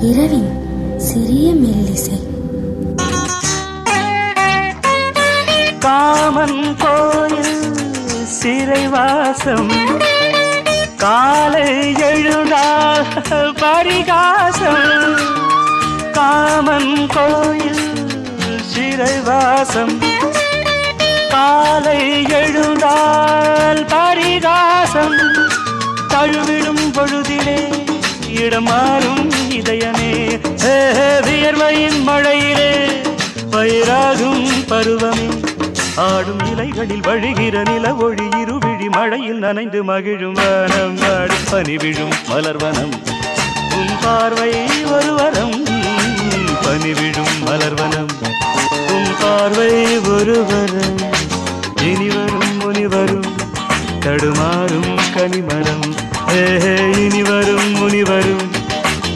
இரவின் சிறிய மெல்லிசை. காமன் கோயில் சிறைவாசம், காலை எழுந்தால் பரிகாசம். காமன் கோயில் சிறைவாசம், காலை எழுந்தால் பரிகாசம். தழுவிடும் பொழுதிலே இடம் மாறும் இதயமே, வியர்வையின் மழையிலே பயிராகும் பருவமே. ஆடும் இலைகளில் வழிகிற நில ஒளி இருவிழி மழையில் நனைந்து மகிழும் வனம் நாடு பனிவிழும் மலர்வனம். உன் பார்வை ஒரு வரம், பனிவிழும் மலர்வனம். உன் பார்வை ஒரு வரம்.